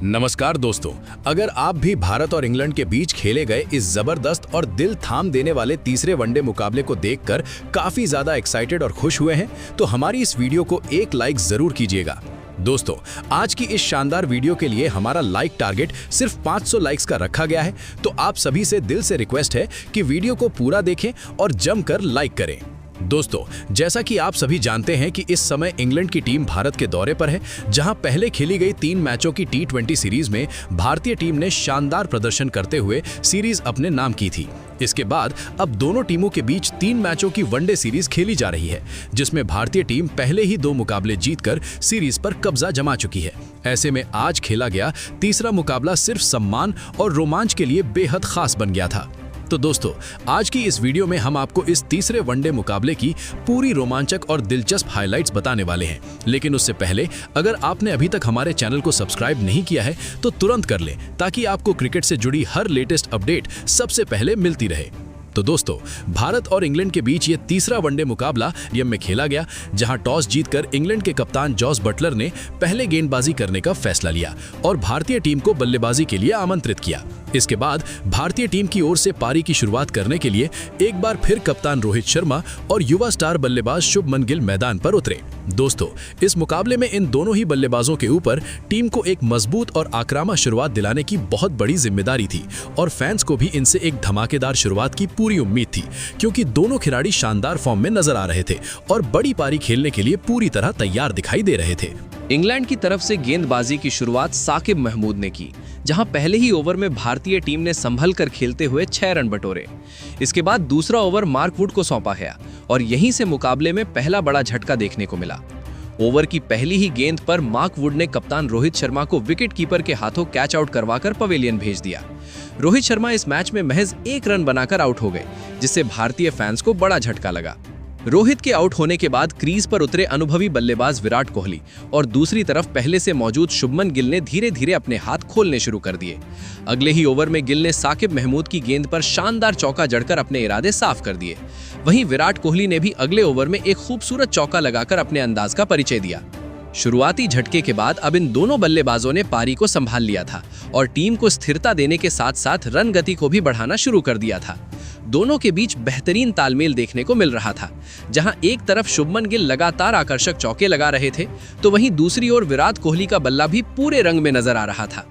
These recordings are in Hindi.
नमस्कार दोस्तों, अगर आप भी भारत और इंग्लैंड के बीच खेले गए इस जबरदस्त और दिल थाम देने वाले तीसरे वनडे मुकाबले को देखकर काफी ज्यादा एक्साइटेड और खुश हुए हैं, तो हमारी इस वीडियो को एक लाइक जरूर कीजिएगा। दोस्तों, आज की इस शानदार वीडियो के लिए हमारा लाइक टारगेट सिर्फ 500 लाइक्स का रखा गया है, तो आप सभी से दिल से रिक्वेस्ट है कि वीडियो को पूरा देखें और जमकर लाइक करें। दोस्तों, जैसा कि आप सभी जानते हैं कि इस समय इंग्लैंड की टीम भारत के दौरे पर है, जहां पहले खेली गई 3 मैचों की T20 सीरीज में भारतीय टीम ने शानदार प्रदर्शन करते हुए सीरीज अपने नाम की थी। इसके बाद अब दोनों टीमों के बीच 3 मैचों की वनडे सीरीज खेली जा रही है, जिसमें भारतीय टीम पहले ही 2 मुकाबले जीतकर सीरीज पर कब्जा जमा चुकी है। ऐसे में आज खेला गया तीसरा मुकाबला सिर्फ सम्मान और रोमांच के लिए बेहद खास बन गया था। तो दोस्तों, आज की इस वीडियो में हम आपको इस तीसरे वनडे मुकाबले की पूरी रोमांचक और दिलचस्प हाइलाइट्स बताने वाले हैं। लेकिन उससे पहले अगर आपने अभी तक हमारे चैनल को सब्सक्राइब नहीं किया है तो तुरंत कर लें, ताकि आपको क्रिकेट से जुड़ी हर लेटेस्ट अपडेट सबसे पहले मिलती रहे। तो दोस्तों, भारत और इंग्लैंड के बीच ये तीसरा वनडे मुकाबला में खेला गया, जहां टॉस जीतकर इंग्लैंड के कप्तान जॉस बटलर ने पहले गेंदबाजी करने का फैसला लिया और भारतीय टीम को बल्लेबाजी के लिए आमंत्रित किया। इसके बाद भारतीय टीम की ओर से पारी की शुरुआत करने के लिए एक बार फिर कप्तान रोहित शर्मा और युवा स्टार बल्लेबाज शुभमन गिल मैदान पर उतरे। दोस्तों, इस मुकाबले में इन दोनों ही बल्लेबाजों के ऊपर टीम को एक मजबूत और आक्रामक शुरुआत दिलाने की बहुत बड़ी जिम्मेदारी थी और फैंस को भी इनसे एक धमाकेदार शुरुआत की पूरी उम्मीद थी, क्योंकि दोनों खिलाड़ी शानदार फॉर्म में नजर आ रहे थे और बड़ी पारी खेलने के लिए पूरी तरह तैयार दिखाई दे रहे थे। इंग्लैंड की तरफ से गेंदबाजी की शुरुआत साकिब महमूद ने की, जहां पहले ही ओवर में भारतीय टीम ने संभल कर खेलते हुए 6 रन बटोरे। इसके बाद दूसरा ओवर मार्क वुड को सौंपा गया और यहीं से मुकाबले में पहला बड़ा झटका देखने को मिला। ओवर की पहली ही गेंद पर मार्क वुड ने कप्तान रोहित शर्मा को विकेट कीपर के हाथों कैच आउट करवाकर पवेलियन भेज दिया। रोहित शर्मा इस मैच में महज 1 रन बनाकर आउट हो गए, जिससे भारतीय फैंस को बड़ा झटका लगा। रोहित के आउट होने के बाद क्रीज पर उतरे अनुभवी बल्लेबाज विराट कोहली और दूसरी तरफ पहले से मौजूद शुभमन गिल ने धीरे धीरे अपने हाथ खोलने शुरू कर दिए। अगले ही ओवर में गिल ने साकिब महमूद की गेंद पर शानदार चौका जड़कर अपने इरादे साफ कर दिए। वहीं विराट कोहली ने भी अगले ओवर में एक खूबसूरत चौका लगाकर अपने अंदाज का परिचय दिया। शुरुआती झटके के बाद अब इन दोनों बल्लेबाजों ने पारी को संभाल लिया था और टीम को स्थिरता देने के साथ साथ रन गति को भी बढ़ाना शुरू कर दिया था। दोनों के बीच बेहतरीन तालमेल देखने को मिल रहा था, जहां एक तरफ शुभमन गिल लगातार आकर्षक चौके लगा रहे थे, तो वहीं दूसरी ओर विराट कोहली का बल्ला भी पूरे रंग में नजर आ रहा था।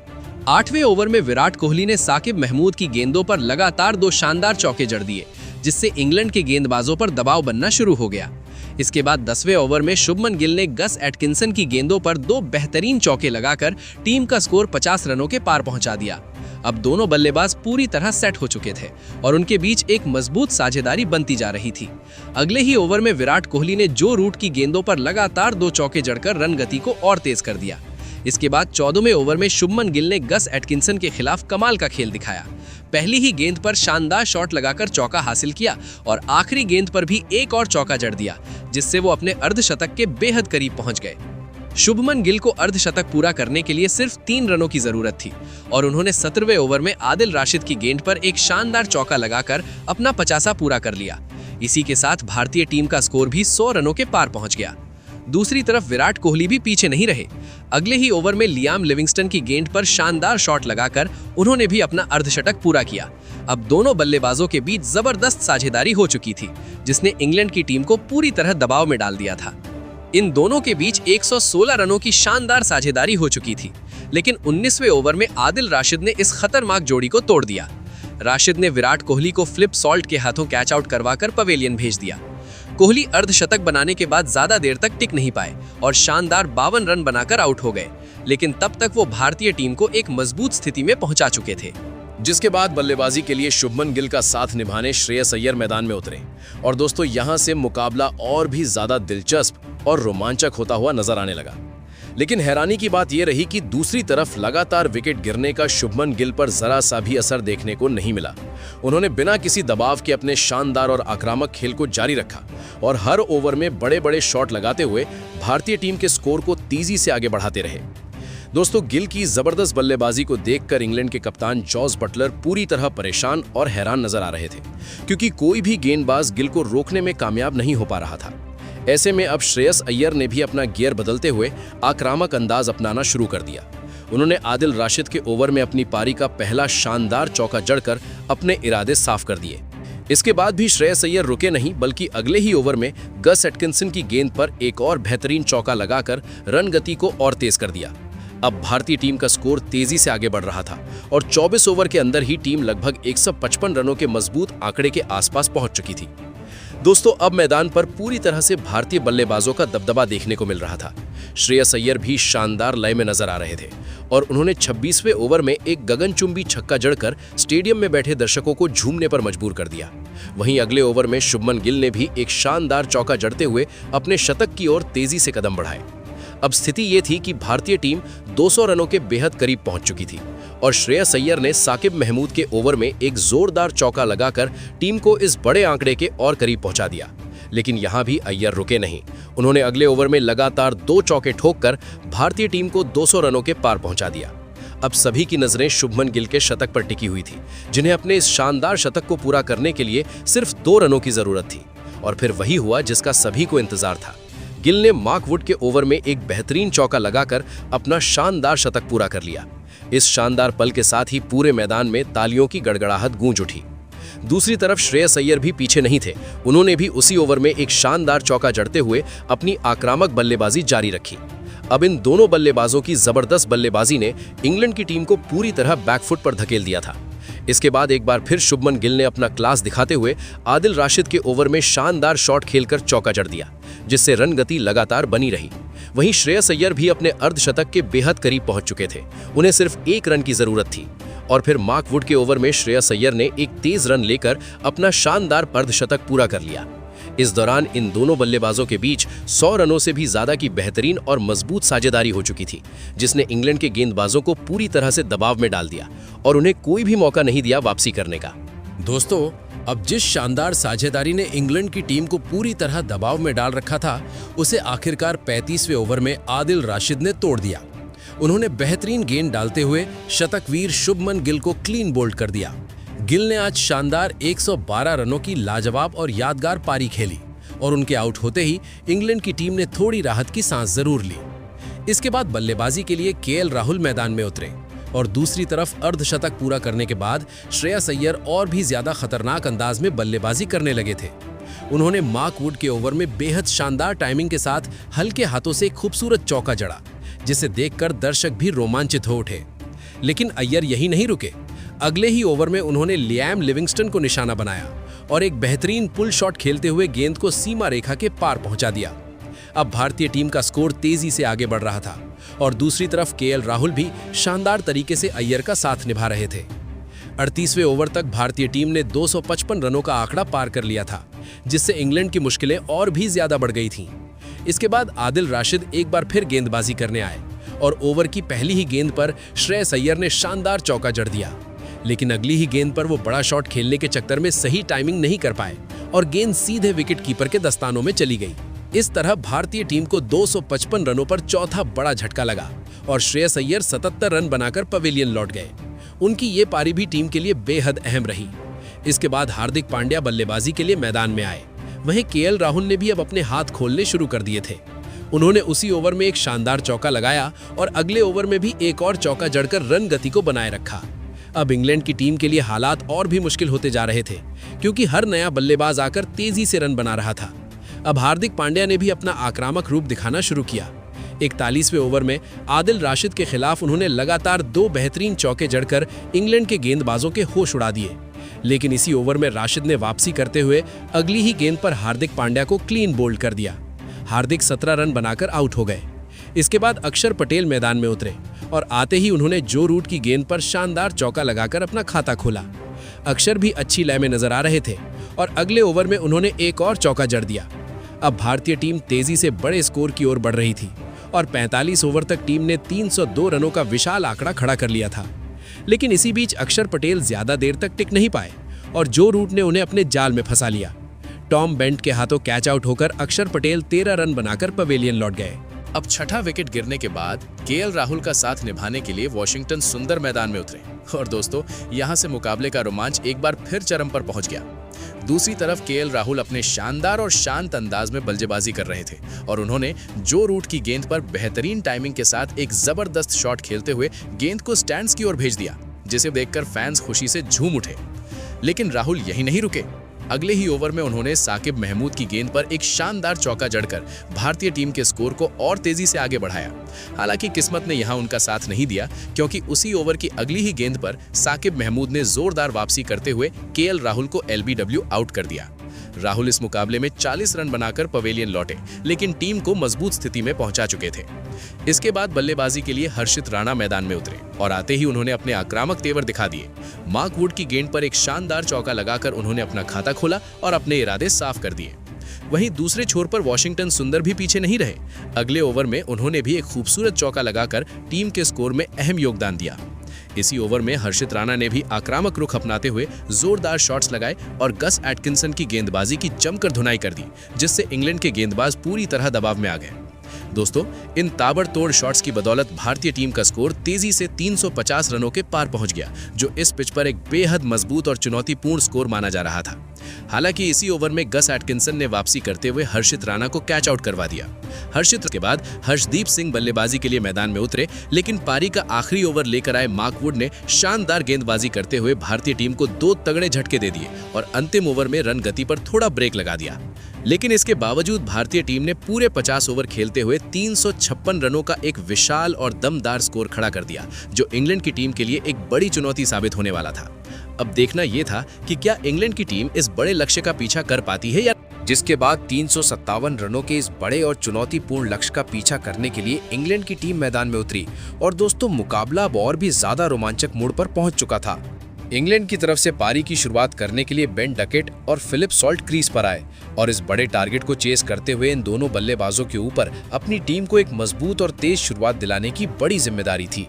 8वें ओवर में विराट कोहली ने साकिब महमूद की गेंदों पर लगातार 2 शानदार चौके जड़ दिए, जिससे इंग्लैंड के गेंदबाजों पर दबाव बनना शुरू हो गया। इसके बाद 10वें ओवर में शुभमन गिल ने गस एटकिंसन की गेंदों पर 2 बेहतरीन चौके लगाकर टीम का स्कोर 50 रनों के पार पहुंचा दिया। अब दोनों बल्लेबाज पूरी तरह सेट हो चुके थे और उनके बीच एक मजबूत साझेदारी बनती जा रही थी। अगले ही ओवर में विराट कोहली ने जो रूट की गेंदों पर लगातार 2 चौके जड़कर रन गति को और तेज कर दिया। इसके बाद 14वें ओवर में शुभमन गिल ने गस एटकिंसन के खिलाफ कमाल का खेल दिखाया। पहली ही गेंद पर शानदार शॉट लगाकर चौका हासिल किया और आखिरी गेंद पर भी एक और चौका जड़ दिया, जिससे वो अपने अर्धशतक के बेहद करीब पहुंच गए। शुभमन गिल को अर्धशतक पूरा करने के लिए सिर्फ 3 रनों की जरूरत थी और उन्होंने 17वें ओवर में आदिल राशिद की गेंद पर एक शानदार चौका लगाकर अपना 50 पूरा कर लिया। इसी के साथ भारतीय टीम का स्कोर भी 100 रनों के पार पहुंच गया। दूसरी तरफ विराट कोहली भी पीछे नहीं रहे। अगले ही ओवर में लियाम लिविंगस्टन की गेंद पर शानदार शॉट लगाकर उन्होंने भी अपना अर्धशतक पूरा किया। अब दोनों बल्लेबाजों के बीच जबरदस्त साझेदारी हो चुकी थी, जिसने इंग्लैंड की टीम को पूरी तरह दबाव में डाल दिया था। इन दोनों के बीच 116 रनों की शानदार साझेदारी हो चुकी थी, लेकिन 19वें ओवर में आदिल राशिद ने इस खतरनाक जोड़ी को तोड़ दिया। राशिद ने विराट कोहली को फ्लिप सॉल्ट के हाथों कैच आउट करवाकर पवेलियन भेज दिया। कोहली अर्धशतक बनाने के बाद ज्यादा देर तक टिक नहीं पाए और शानदार 52 रन बनाकर आउट हो गए, लेकिन तब तक वो भारतीय टीम को एक मजबूत स्थिति में पहुंचा चुके थे। जिसके बाद बल्लेबाजी के लिए शुभमन गिल का साथ निभाने श्रेयस अय्यर मैदान में उतरे और दोस्तों, यहां से मुकाबला और भी ज्यादा दिलचस्प और रोमांचक होता हुआ नजर आने लगा। लेकिन हैरानी की बात यह रही कि दूसरी तरफ लगातार विकेट गिरने का शुभमन गिल पर जरा सा भी असर देखने को नहीं मिला। उन्होंने बिना किसी दबाव के अपने शानदार और आक्रामक खेल को जारी रखा और हर ओवर में बड़े बड़े शॉट लगाते हुए भारतीय टीम के स्कोर को तेजी से आगे बढ़ाते रहे। दोस्तों, गिल की जबरदस्त बल्लेबाजी को देखकर इंग्लैंड के कप्तान जॉस बटलर पूरी तरह परेशान और हैरान नजर आ रहे थे, क्योंकि कोई भी गेंदबाज गिल को रोकने में कामयाब नहीं हो पा रहा था। ऐसे में अब श्रेयस अय्यर ने भी अपना गियर बदलते हुए आक्रामक अंदाज अपनाना शुरू कर दिया। उन्होंने आदिल राशिद के ओवर में अपनी पारी का पहला शानदार चौका जड़कर अपने इरादे साफ कर दिए। इसके बाद भी श्रेयस अय्यर रुके नहीं, बल्कि अगले ही ओवर में गस एटकिंसन की गेंद पर एक और बेहतरीन चौका लगाकर रन गति को और तेज कर दिया। अब भारतीय टीम का स्कोर तेजी से आगे बढ़ रहा था और 24 ओवर के अंदर ही टीम लगभग 155 रनों के मजबूत आंकड़े के आसपास पहुंच चुकी थी। दोस्तों, अब मैदान पर पूरी तरह से भारतीय बल्लेबाजों का दबदबा देखने को मिल रहा था। श्रेयस अय्यर भी शानदार लय में नजर आ रहे थे और उन्होंने 26वें ओवर में एक गगनचुंबी छक्का जड़कर स्टेडियम में बैठे दर्शकों को झूमने पर मजबूर कर दिया। वहीं अगले ओवर में शुभमन गिल ने भी एक शानदार चौका जड़ते हुए अपने शतक की ओर तेजी से कदम बढ़ाए। अब स्थिति ये थी कि भारतीय टीम 200 रनों के बेहद करीब पहुंच चुकी थी और श्रेयस अय्यर ने साकिब महमूद के ओवर में एक जोरदार चौका लगाकर टीम को इस बड़े आंकड़े के और करीब पहुंचा दिया। लेकिन यहां भी अय्यर रुके नहीं। उन्होंने अगले ओवर में लगातार 2 चौके ठोककर भारतीय टीम को 200 रनों के पार पहुंचा दिया। अब सभी की नजरें शुभमन गिल के शतक पर टिकी हुई थी, जिन्हें अपने इस शानदार शतक को पूरा करने के लिए सिर्फ 2 रनों की जरूरत थी। और फिर वही हुआ जिसका सभी को इंतजार था। गिल ने मार्क वुड के ओवर में एक बेहतरीन चौका लगाकर अपना शानदार शतक पूरा कर लिया। इस शानदार पल के साथ ही पूरे मैदान में तालियों की गड़गड़ाहट गूंज उठी। दूसरी तरफ श्रेयस अय्यर भी पीछे नहीं थे। उन्होंने भी उसी ओवर में एक शानदार चौका जड़ते हुए अपनी आक्रामक बल्लेबाजी जारी रखी। अब इन दोनों बल्लेबाजों की जबरदस्त बल्लेबाजी ने इंग्लैंड की टीम को पूरी तरह बैकफुट पर धकेल दिया था। इसके बाद एक बार फिर शुभमन गिल ने अपना क्लास दिखाते हुए आदिल राशिद के ओवर में शानदार शॉट खेलकर चौका जड़ दिया, जिससे रन गति लगातार बनी रही। वहीं श्रेयस अय्यर भी अपने अर्धशतक के बेहद करीब पहुंच चुके थे। उन्हें सिर्फ 1 रन की जरूरत थी और फिर मार्क वुड के ओवर में श्रेयस अय्यर ने एक तेज रन लेकर अपना शानदार अर्धशतक पूरा कर लिया। इस दौरान इन दोनों बल्लेबाजों के बीच 100 रनों से भी ज्यादा की बेहतरीन और मजबूत साझेदारी हो चुकी थी, जिसने इंग्लैंड के गेंदबाजों को पूरी तरह से दबाव में डाल दिया और उन्हें कोई भी मौका नहीं दिया वापसी करने का। दोस्तों, अब जिस शानदार साझेदारी ने इंग्लैंड की टीम को पूरी तरह दबाव में डाल रखा था, उसे आखिरकार 35वें ओवर में आदिल राशिद ने तोड़ दिया। उन्होंने बेहतरीन गेंद डालते हुए शतकवीर शुभमन गिल को क्लीन बोल्ड कर दिया। गिल ने आज शानदार 112 रनों की लाजवाब और यादगार पारी खेली और उनके आउट होते ही इंग्लैंड की टीम ने थोड़ी राहत की सांस जरूर ली। इसके बाद बल्लेबाजी के लिए केएल राहुल मैदान में उतरे और दूसरी तरफ अर्धशतक पूरा करने के बाद श्रेयस अय्यर और भी ज्यादा खतरनाक अंदाज में बल्लेबाजी करने लगे थे। उन्होंने मार्क वुड के ओवर में बेहद शानदार टाइमिंग के साथ हल्के हाथों से एक खूबसूरत चौका जड़ा, जिसे देखकर दर्शक भी रोमांचित हो उठे। लेकिन अय्यर यही नहीं रुके। अगले ही ओवर में उन्होंने लियाम लिविंगस्टन को निशाना बनाया और एक बेहतरीन पुल शॉट खेलते हुए गेंद को सीमा रेखा के पार पहुंचा दिया। अब भारतीय टीम का स्कोर तेजी से आगे बढ़ रहा था और दूसरी तरफ केएल राहुल भी शानदार तरीके से अय्यर का साथ निभा रहे थे। 38वें ओवर तक भारतीय टीम ने 255 रनों का आंकड़ा पार कर लिया था, जिससे इंग्लैंड की मुश्किलें और भी ज्यादा बढ़ गई थीं। इसके बाद आदिल राशिद एक बार फिर गेंदबाजी करने आए और ओवर की पहली ही गेंद पर श्रेयस अय्यर ने शानदार चौका जड़ दिया। लेकिन अगली ही गेंद पर वो बड़ा शॉट खेलने के चक्कर में सही टाइमिंग नहीं कर पाए और गेंद सीधे विकेट कीपर के दस्तानों में चली गई। इस तरह भारतीय टीम को 255 रनों पर चौथा बड़ा झटका लगा और श्रेयस अय्यर 77 रन बनाकर पवेलियन लौट गए। उनकी ये पारी भी टीम के लिए बेहद अहम रही। इसके बाद हार्दिक पांड्या बल्लेबाजी के लिए मैदान में आए। वहीं केएल राहुल ने भी अब अपने हाथ खोलने शुरू कर दिए थे। उन्होंने उसी ओवर में एक शानदार चौका लगाया और अगले ओवर में भी एक और चौका जड़कर रन गति को बनाए रखा। अब इंग्लैंड की टीम के लिए हालात और भी मुश्किल होते जा रहे थे, क्योंकि हर नया बल्लेबाज आकर तेजी से रन बना रहा था। अब हार्दिक पांड्या ने भी अपना आक्रामक रूप दिखाना शुरू किया। 41वें ओवर में आदिल राशिद के खिलाफ उन्होंने लगातार 2 बेहतरीन चौके जड़कर इंग्लैंड के गेंदबाजों के होश उड़ा दिए। लेकिन इसी ओवर में राशिद ने वापसी करते हुए अगली ही गेंद पर हार्दिक पांड्या को क्लीन बोल्ड कर दिया। हार्दिक 17 रन बनाकर आउट हो गए। इसके बाद अक्षर पटेल मैदान में उतरे और आते ही उन्होंने जो रूट की गेंद पर शानदार चौका लगाकर अपना खाता खोला। अक्षर भी अच्छी लय में नजर आ रहे थे और अगले ओवर में उन्होंने एक और चौका जड़ दिया। अब भारतीय टीम तेजी से बड़े स्कोर की ओर बढ़ रही थी और 45 ओवर तक टीम ने 302 रनों का विशाल आंकड़ा खड़ा कर लिया था। लेकिन इसी बीच अक्षर पटेल ज्यादा देर तक टिक नहीं पाए और जो रूट ने उन्हें अपने जाल में फंसा लिया। टॉम बेंट के हाथों कैच आउट होकर अक्षर पटेल 13 रन बनाकर पवेलियन लौट गए। अब छठा विकेट गिरने के बाद केएल राहुल का साथ निभाने के लिए वॉशिंगटन सुंदर मैदान में उतरे और दोस्तों, यहां से मुकाबले का रोमांच एक बार फिर चरम पर पहुंच गया। दूसरी तरफ केएल राहुल अपने शानदार और शांत अंदाज में बल्लेबाजी कर रहे थे और उन्होंने जो रूट की गेंद पर बेहतरीन टाइमिंग के साथ एक जबरदस्त शॉट खेलते हुए गेंद को स्टैंड्स की ओर भेज दिया, जिसे देखकर फैंस खुशी से झूम उठे। लेकिन राहुल यहीं नहीं रुके। अगले ही ओवर में उन्होंने साकिब महमूद की गेंद पर एक शानदार चौका जड़कर भारतीय टीम के स्कोर को और तेजी से आगे बढ़ाया। हालांकि किस्मत ने यहां उनका साथ नहीं दिया, क्योंकि उसी ओवर की अगली ही गेंद पर साकिब महमूद ने जोरदार वापसी करते हुए केएल राहुल को एलबीडब्ल्यू आउट कर दिया। राहुल इस मुकाबले में 40 रन बनाकर पवेलियन लौटे, लेकिन टीम को मजबूत स्थिति में पहुंचा चुके थे। इसके बाद बल्लेबाजी के लिए हर्षित राणा मैदान में उतरे और आते ही उन्होंने अपने आक्रामक तेवर दिखा दिए। मार्क वुड की गेंद पर एक शानदार चौका लगाकर उन्होंने अपना खाता खोला और अपने इरादे साफ कर दिए। वहीं दूसरे छोर पर वॉशिंगटन सुंदर भी पीछे नहीं रहे। अगले ओवर में उन्होंने भी एक खूबसूरत चौका लगाकर टीम के स्कोर में अहम योगदान दिया। इसी ओवर में हर्षित राणा ने भी आक्रामक रुख अपनाते हुए जोरदार शॉट्स लगाए और गस एटकिंसन की गेंदबाजी की जमकर धुनाई कर दी, जिससे इंग्लैंड के गेंदबाज पूरी तरह दबाव में आ गए। दोस्तों, इन ताबड़तोड़ शॉट्स की बदौलत भारतीय टीम का स्कोर तेजी से 350 रनों के पार पहुंच गया, जो इस पिच पर एक बेहद मजबूत और चुनौतीपूर्ण स्कोर माना जा रहा था। हालांकि इसी ओवर में गस एटकिंसन ने वापसी करते हुए हर्षित राणा को कैच आउट करवा दिया। हर्षित के बाद हर्षदीप सिंह बल्लेबाजी के लिए मैदान में उतरे, लेकिन पारी का आखिरी ओवर लेकर आए मार्क वुड ने शानदार गेंदबाजी करते हुए भारतीय टीम को 2 तगड़े झटके दे दिए और अंतिम ओवर में रन गति पर थोड़ा ब्रेक लगा दिया। लेकिन इसके बावजूद भारतीय टीम ने पूरे 50 ओवर खेलते हुए 356 रनों का एक विशाल और दमदार स्कोर खड़ा कर दिया, जो इंग्लैंड की टीम के लिए एक बड़ी चुनौती साबित होने वाला था। अब देखना यह था कि क्या इंग्लैंड की टीम इस बड़े लक्ष्य का पीछा कर पाती है या। जिसके बाद 357 रनों के इस बड़े और चुनौतीपूर्ण लक्ष्य का पीछा करने के लिए इंग्लैंड की टीम मैदान में उतरी और दोस्तों, मुकाबला अब और भी ज्यादा रोमांचक मोड़ पर पहुंच चुका था। इंग्लैंड की तरफ से पारी की शुरुआत करने के लिए बेन डकेट और फिलिप सॉल्ट क्रीज पर आए और इस बड़े टारगेट को चेस करते हुए इन दोनों बल्लेबाजों के ऊपर अपनी टीम को एक मजबूत और तेज शुरुआत दिलाने की बड़ी जिम्मेदारी थी।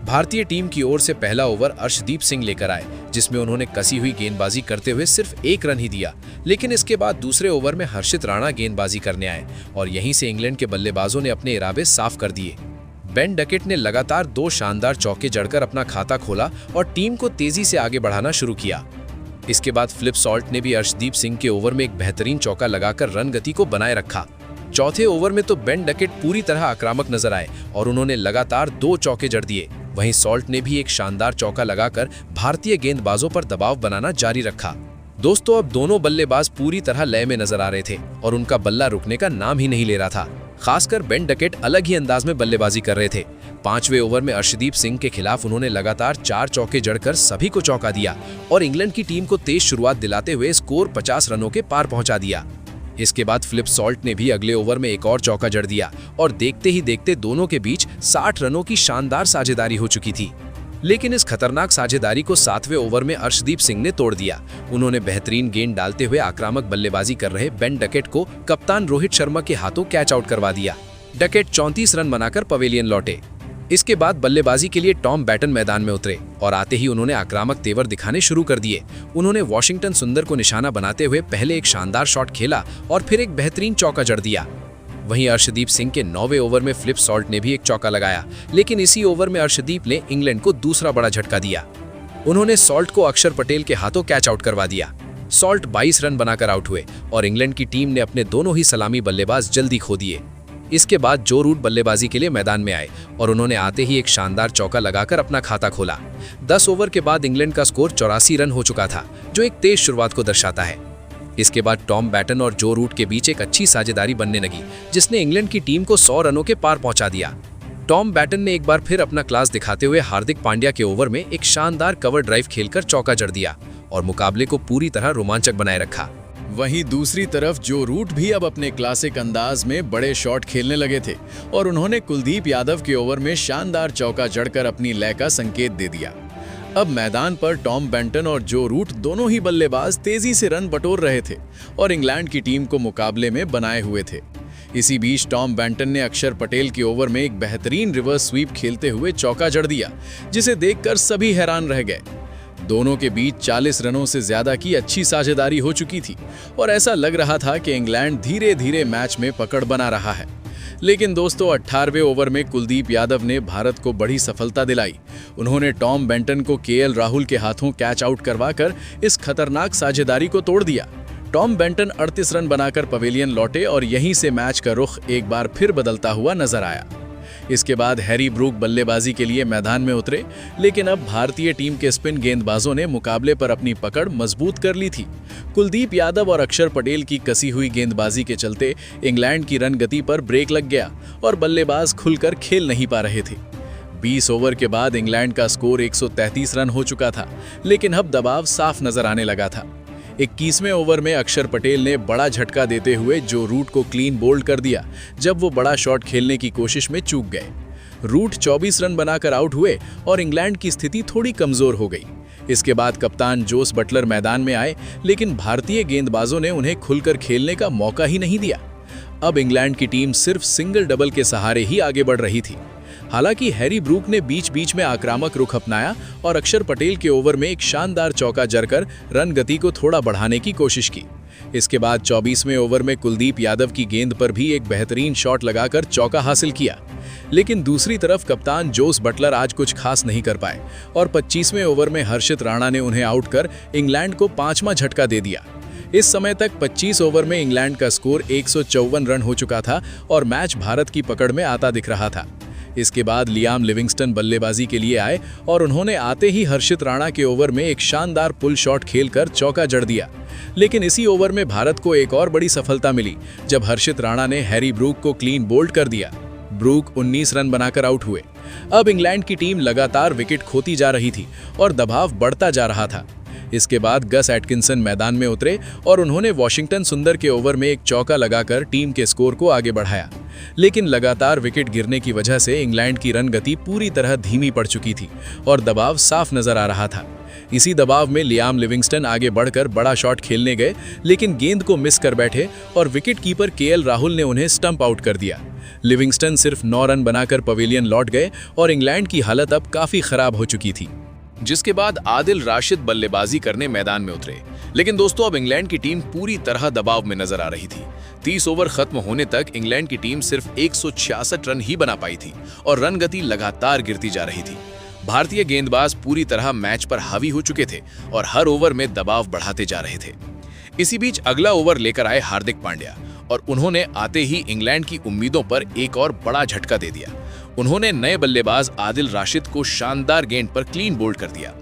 भारतीय टीम की ओर से पहला ओवर अर्शदीप सिंह लेकर आए, जिसमें उन्होंने कसी हुई गेंदबाजी करते हुए सिर्फ 1 रन ही दिया। लेकिन इसके बाद दूसरे ओवर में हर्षित राणा गेंदबाजी करने आए और यहीं से इंग्लैंड के बल्लेबाजों ने अपने इरादे साफ कर दिए। बेन डकेट ने लगातार 2 शानदार चौके जड़कर अपना खाता खोला और टीम को तेजी से आगे बढ़ाना शुरू किया। इसके बाद फिलिप सॉल्ट ने भी अर्शदीप सिंह के ओवर में एक बेहतरीन चौका लगाकर रन गति को बनाए रखा। चौथे ओवर में तो बेन डकेट पूरी तरह आक्रामक नजर आए और उन्होंने लगातार 2 चौके जड़ दिए। वहीं सॉल्ट ने भी एक शानदार चौका लगाकर भारतीय गेंदबाजों पर दबाव बनाना जारी रखा। दोस्तों, अब दोनों बल्लेबाज पूरी तरह लय में नजर आ रहे थे और उनका बल्ला रुकने का नाम ही नहीं ले रहा था। खासकर बेन डकेट अलग ही अंदाज में बल्लेबाजी कर रहे थे। 5वें ओवर में अर्शदीप सिंह के खिलाफ उन्होंने लगातार 4 चौके जड़कर सभी को चौका दिया और इंग्लैंड की टीम को तेज शुरुआत दिलाते हुए स्कोर 50 रनों के पार पहुंचा दिया। इसके बाद फिलिप सॉल्ट ने भी अगले ओवर में एक और चौका जड़ दिया और देखते ही देखते दोनों के बीच 60 रनों की शानदार साझेदारी हो चुकी थी। लेकिन इस खतरनाक साझेदारी को 7वें ओवर में अर्शदीप सिंह ने तोड़ दिया। उन्होंने बेहतरीन गेंद डालते हुए आक्रामक बल्लेबाजी कर रहे बेन डकेट को कप्तान रोहित शर्मा के हाथों कैच आउट करवा दिया। डकेट 34 रन बनाकर पवेलियन लौटे। इसके बाद बल्लेबाजी के लिए टॉम बैटन मैदान में उतरे और आते ही उन्होंने आक्रामक तेवर दिखाने शुरू कर दिए। उन्होंने वॉशिंगटन सुंदर को निशाना बनाते हुए पहले एक शानदार शॉट खेला और फिर एक बेहतरीन चौका जड़ दिया। वहीं अर्शदीप सिंह के 9वें ओवर में फिलिप सॉल्ट ने भी एक चौका लगाया, लेकिन इसी ओवर में अर्शदीप ने इंग्लैंड को दूसरा बड़ा झटका दिया। उन्होंने सॉल्ट को अक्षर पटेल के हाथों कैच आउट करवा दिया। सॉल्ट 22 रन बनाकर आउट हुए और इंग्लैंड की टीम ने अपने दोनों ही सलामी बल्लेबाज जल्दी खो दिए। इसके बाद जो रूट बल्लेबाजी के लिए मैदान में आए और उन्होंने आते ही एक शानदार चौका लगाकर अपना खाता खोला। 10 ओवर के बाद इंग्लैंड का स्कोर 84 रन हो चुका था, जो एक तेज शुरुआत को दर्शाता है। इसके बाद टॉम बैटन और जो रूट के बीच एक अच्छी साझेदारी बनने लगी, जिसने इंग्लैंड की टीम को 100 रनों के पार पहुंचा दिया। टॉम बैटन ने एक बार फिर अपना क्लास दिखाते हुए हार्दिक पांड्या के ओवर में एक शानदार कवर ड्राइव खेलकर चौका जड़ दिया और मुकाबले को पूरी तरह रोमांचक बनाए रखा। वहीं दूसरी तरफ जो रूट भी अब अपने क्लासिक अंदाज में बड़े शॉट खेलने लगे थे और उन्होंने कुलदीप यादव के ओवर में शानदार चौका जड़कर अपनी लय का संकेत दे दिया। अब मैदान पर टॉम बेंटन और जो रूट दोनों ही बल्लेबाज तेजी से रन बटोर रहे थे और इंग्लैंड की टीम को मुकाबले में बनाए हुए थे। इसी बीच टॉम बेंटन ने अक्षर पटेल के ओवर में एक बेहतरीन रिवर्स स्वीप खेलते हुए चौका जड़ दिया, जिसे देखकर सभी हैरान रह गए। दोनों के बीच 40 रनों से ज्यादा की अच्छी साझेदारी हो चुकी थी और ऐसा लग रहा था कि इंग्लैंड धीरे धीरे मैच में पकड़ बना रहा है। लेकिन दोस्तों 18वें ओवर में कुलदीप यादव ने भारत को बड़ी सफलता दिलाई। उन्होंने टॉम बेंटन को केएल राहुल के हाथों कैच आउट करवाकर इस खतरनाक साझेदारी को तोड़ दिया। टॉम बेंटन 38 रन बनाकर पवेलियन लौटे और यहीं से मैच का रुख एक बार फिर बदलता हुआ नजर आया। इसके बाद हैरी ब्रूक बल्लेबाजी के लिए मैदान में उतरे, लेकिन अब भारतीय टीम के स्पिन गेंदबाजों ने मुकाबले पर अपनी पकड़ मजबूत कर ली थी। कुलदीप यादव और अक्षर पटेल की कसी हुई गेंदबाजी के चलते इंग्लैंड की रन गति पर ब्रेक लग गया और बल्लेबाज खुलकर खेल नहीं पा रहे थे। 20 ओवर के बाद इंग्लैंड का स्कोर 133 रन हो चुका था, लेकिन अब दबाव साफ नजर आने लगा था। 21वें ओवर में अक्षर पटेल ने बड़ा झटका देते हुए जो रूट को क्लीन बोल्ड कर दिया, जब वो बड़ा शॉट खेलने की कोशिश में चूक गए। रूट 24 रन बनाकर आउट हुए और इंग्लैंड की स्थिति थोड़ी कमजोर हो गई। इसके बाद कप्तान जोस बटलर मैदान में आए, लेकिन भारतीय गेंदबाजों ने उन्हें खुलकर खेलने का मौका ही नहीं दिया। अब इंग्लैंड की टीम सिर्फ सिंगल डबल के सहारे ही आगे बढ़ रही थी। हालांकि हैरी ब्रूक ने बीच बीच में आक्रामक रुख अपनाया और अक्षर पटेल के ओवर में एक शानदार चौका जड़कर रन गति को थोड़ा बढ़ाने की कोशिश की। इसके बाद 24वें ओवर में कुलदीप यादव की गेंद पर भी एक बेहतरीन शॉट लगाकर चौका हासिल किया। लेकिन दूसरी तरफ कप्तान जोस बटलर आज कुछ खास नहीं कर पाए और 25वें ओवर में हर्षित राणा ने उन्हें आउट कर इंग्लैंड को 5वां झटका दे दिया। इस समय तक 25 ओवर में इंग्लैंड का स्कोर 154 रन हो चुका था और मैच भारत की पकड़ में आता दिख रहा था। इसके बाद लियाम लिविंगस्टन बल्लेबाजी के लिए आए और उन्होंने आते ही हर्षित राणा के ओवर में एक शानदार पुल शॉट खेलकर चौका जड़ दिया। लेकिन इसी ओवर में भारत को एक और बड़ी सफलता मिली, जब हर्षित राणा ने हैरी ब्रूक को क्लीन बोल्ड कर दिया। ब्रूक 19 रन बनाकर आउट हुए। अब इंग्लैंड की टीम लगातार विकेट खोती जा रही थी और दबाव बढ़ता जा रहा था। इसके बाद गस एटकिंसन मैदान में उतरे और उन्होंने वॉशिंगटन सुंदर के ओवर में एक चौका लगाकर टीम के स्कोर को आगे बढ़ाया। लेकिन लगातार विकेट गिरने की वजह से इंग्लैंड की रन गति पूरी तरह धीमी पड़ चुकी थी और दबाव साफ नजर आ रहा था। इसी दबाव में लियाम लिविंगस्टन आगे बढ़कर बड़ा शॉट खेलने गए, लेकिन गेंद को मिस कर बैठे और विकेट कीपर केएल राहुल ने उन्हें स्टंप आउट कर दिया। लिविंगस्टन सिर्फ 9 रन बनाकर पवेलियन लौट गए और इंग्लैंड की हालत अब काफी खराब हो चुकी थी। जिसके बाद आदिल राशिद बल्लेबाजी करने मैदान में उतरे। लेकिन दोस्तों अब इंग्लैंड की टीम पूरी तरह दबाव में नजर आ रही थी। 30 ओवर खत्म होने तक इंग्लैंड की टीम सिर्फ 166 रन ही बना पाई थी और रन गति लगातार गिरती जा रही थी। भारतीय गेंदबाज पूरी तरह मैच पर हावी हो चुके थे और हर ओवर में दबाव बढ़ाते जा रहे थे। इसी बीच अगला ओवर लेकर आए हार्दिक पांड्या और उन्होंने आते ही इंग्लैंड की उम्मीदों पर एक और बड़ा झटका दे दिया। उन्होंने नए बल्लेबाज आदिल राशिद को शानदार गेंद पर क्लीन बोल्ड कर दिया।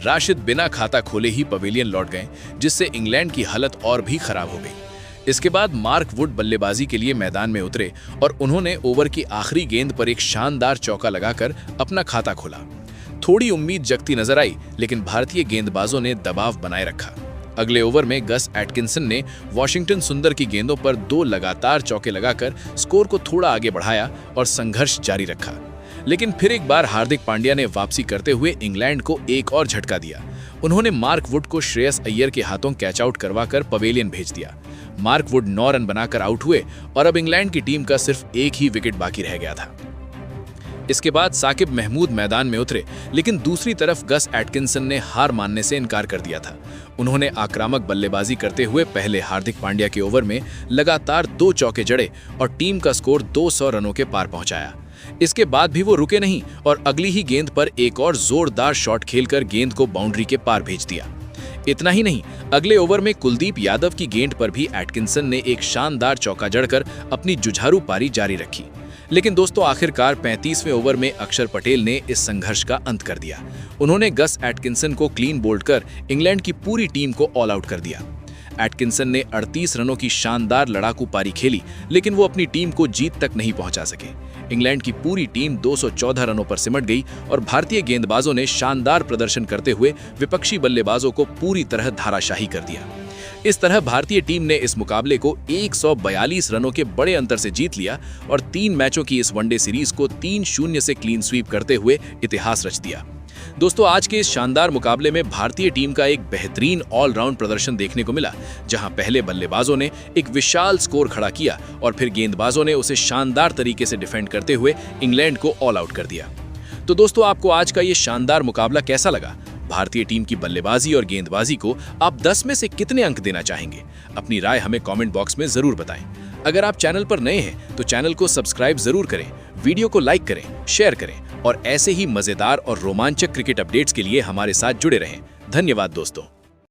राशिद बिना खाता खोले ही पवेलियन लौट गए, जिससे इंग्लैंड की हालत और भी खराब हो गई। इसके बाद मार्क वुड बल्लेबाजी के लिए मैदान में उतरे और उन्होंने ओवर की आखिरी गेंद पर एक शानदार चौका लगाकर अपना खाता खोला। थोड़ी उम्मीद जगती नजर आई, लेकिन भारतीय गेंदबाजों ने दबाव बनाए रखा। अगले ओवर में गस एटकिंसन ने वॉशिंगटन सुंदर की गेंदों पर 2 लगातार चौके लगाकर स्कोर को थोड़ा आगे बढ़ाया और संघर्ष जारी रखा। लेकिन फिर एक बार हार्दिक पांड्या ने वापसी करते हुए इंग्लैंड को एक और झटका दिया। उन्होंने मार्क वुड को श्रेयस अय्यर के हाथों कैच आउट करवाकर पवेलियन भेज दिया। मार्क वुड 9 रन बनाकर आउट हुए और अब इंग्लैंड की टीम का सिर्फ एक ही विकेट बाकी रह गया था। इसके बाद साकिब महमूद मैदान में उतरे, लेकिन दूसरी तरफ गस एटकिंसन ने हार मानने से इनकार कर दिया था। उन्होंने आक्रामक बल्लेबाजी करते हुए पहले हार्दिक पांड्या के ओवर में लगातार 2 चौके जड़े और टीम का स्कोर 200 रनों के पार पहुंचाया। इसके बाद भी वो रुके नहीं और अगली ही गेंद पर एक और जोरदार शॉट खेलकर गेंद को बाउंड्री के पार भेज दिया। इतना ही नहीं, अगले ओवर में कुलदीप यादव की गेंद पर भी एटकिंसन ने एक शानदार चौका जड़कर अपनी जुझारू पारी जारी रखी। लेकिन दोस्तों आखिरकार 35वें ओवर में अक्षर पटेल ने इस संघर्ष का अंत कर दिया। उन्होंने गस एटकिंसन को क्लीन बोल्ड कर इंग्लैंड की पूरी टीम को ऑल आउट कर दिया। एटकिंसन ने 38 रनों की शानदार लड़ाकू पारी खेली, लेकिन वो अपनी टीम को जीत तक नहीं पहुंचा सके। इंग्लैंड की पूरी टीम 214 रनों पर सिमट गई और भारतीय गेंदबाजों ने शानदार प्रदर्शन करते हुए विपक्षी बल्लेबाजों को पूरी तरह धाराशाही कर दिया। इस तरह भारतीय टीम ने इस मुकाबले को 142 रनों के बड़े अंतर से जीत लिया और 3 मैचों की इस वनडे सीरीज को 3-0 से क्लीन स्वीप करते हुए इतिहास रच दिया। दोस्तों आज के इस शानदार मुकाबले में भारतीय टीम का एक बेहतरीन ऑलराउंड प्रदर्शन देखने को मिला, जहां पहले बल्लेबाजों ने एक विशाल स्कोर खड़ा किया और फिर गेंदबाजों ने उसे शानदार तरीके से डिफेंड करते हुए इंग्लैंड को ऑल आउट कर दिया। तो दोस्तों आपको आज का ये शानदार मुकाबला कैसा लगा? भारतीय टीम की बल्लेबाजी और गेंदबाजी को आप 10 में से कितने अंक देना चाहेंगे? अपनी राय हमें कमेंट बॉक्स में जरूर बताएं। अगर आप चैनल पर नए हैं तो चैनल को सब्सक्राइब जरूर करें, वीडियो को लाइक करें, शेयर करें और ऐसे ही मजेदार और रोमांचक क्रिकेट अपडेट्स के लिए हमारे साथ जुड़े रहें। धन्यवाद दोस्तों।